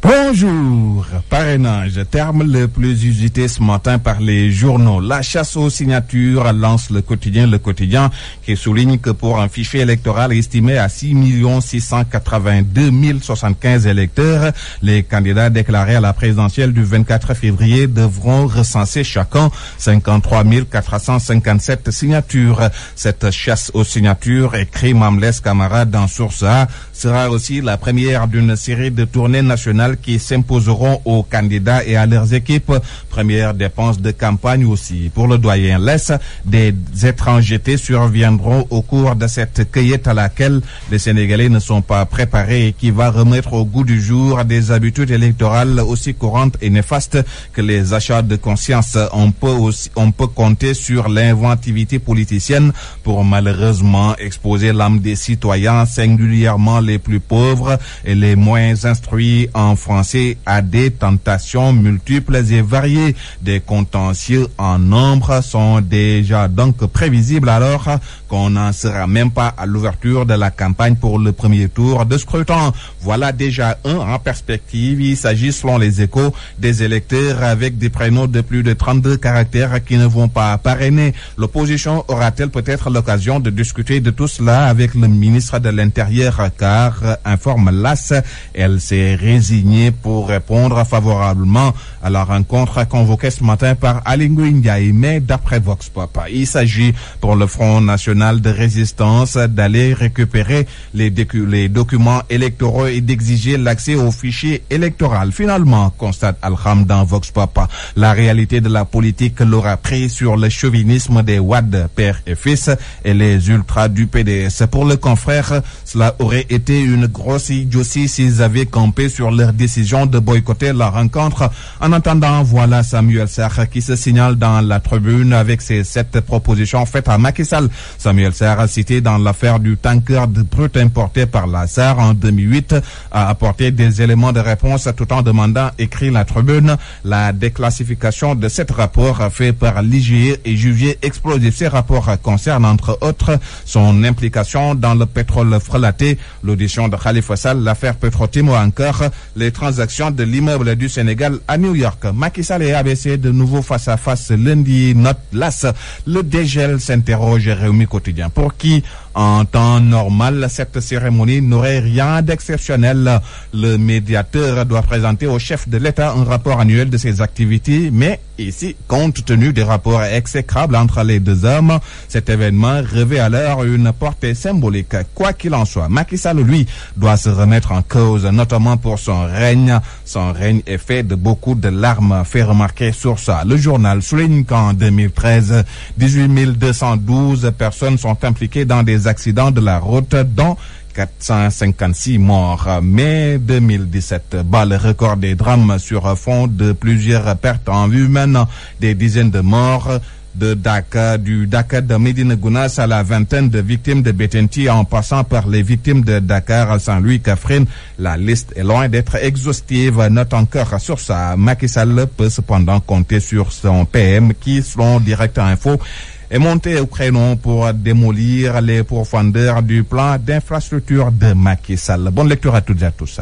Bonjour. Parrainage, terme le plus usité ce matin par les journaux. La chasse aux signatures lance le quotidien qui souligne que pour un fichier électoral estimé à 6 682 075 électeurs, les candidats déclarés à la présidentielle du 24 février devront recenser chacun 53 457 signatures. Cette chasse aux signatures, écrit Mamles Camara dans Source A, sera aussi la première d'une série de tournées nationales qui s'imposeront aux candidats et à leurs équipes. Première dépense de campagne aussi. Pour le doyen Less, des étrangetés surviendront au cours de cette cueillette à laquelle les Sénégalais ne sont pas préparés et qui va remettre au goût du jour des habitudes électorales aussi courantes et néfastes que les achats de conscience. On peut compter sur l'inventivité politicienne pour malheureusement exposer l'âme des citoyens, singulièrement les plus pauvres et les moins instruits en français, à des tentations multiples et variées. Des contentieux en nombre sont déjà donc prévisibles alors qu'on n'en sera même pas à l'ouverture de la campagne pour le premier tour de scrutin. Voilà déjà un en perspective. Il s'agit, selon les Échos, des électeurs avec des prénoms de plus de 32 caractères qui ne vont pas parrainer. L'opposition aura-t-elle peut-être l'occasion de discuter de tout cela avec le ministre de l'Intérieur, car, informe l'AS, elle s'est résignée pour répondre favorablement à la rencontre convoquée ce matin par Ali Ngouille Ndiaye. Mais d'après Vox Pop, il s'agit pour le Front National de Résistance d'aller récupérer les documents électoraux et d'exiger l'accès au fichier électoral. Finalement, constate Al-Kham dans Vox Pop, la réalité de la politique l'aura pris sur le chauvinisme des Wade, père et fils, et les ultras du PDS. Pour le confrère, cela aurait été une grosse idiotie s'ils avaient campé sur leur décision de boycotter la rencontre. En attendant, voilà Samuel Sarr qui se signale dans la tribune avec ses 7 propositions faites à Macky Sall. Samuel Sarr, cité dans l'affaire du tanker de brut importé par la SAR en 2008, a apporté des éléments de réponse tout en demandant, écrit la tribune, la déclassification de 7 rapports faits par l'IGE et jugés explosifs. Ces rapports concernent entre autres son implication dans le pétrole frelaté, l'audition de Khalifa Sall, l'affaire Petrotim ou encore les transactions de l'immeuble du Sénégal à New York. Macky Sall et ABC de nouveau face à face lundi, note l'AS. Le dégel s'interroge, Réumi Quotidien. Pour qui, en temps normal, cette cérémonie n'aurait rien d'exceptionnel. Le médiateur doit présenter au chef de l'État un rapport annuel de ses activités, mais ici, compte tenu des rapports exécrables entre les deux hommes, cet événement revêt alors une portée symbolique. Quoi qu'il en soit, Macky Sall, lui, doit se remettre en cause, notamment pour son règne. Son règne est fait de beaucoup de larmes, fait remarquer sur ça. Le journal souligne qu'en 2013, 18 212 personnes sont impliquées dans des accidents de la route, dont 456 morts. Mai 2017 bat le record des drames sur fond de plusieurs pertes en vie humaine, des dizaines de morts. Du Dakar de Médina Gounass à la vingtaine de victimes de Bettenty en passant par les victimes de Dakar, Saint-Louis, Kaffrine. La liste est loin d'être exhaustive. Note encore sur ça. Macky Sall peut cependant compter sur son PM qui, selon Direct Info, est monté au créneau pour démolir les pourfendeurs du plan d'infrastructure de Macky Sall. Bonne lecture à toutes et à tous.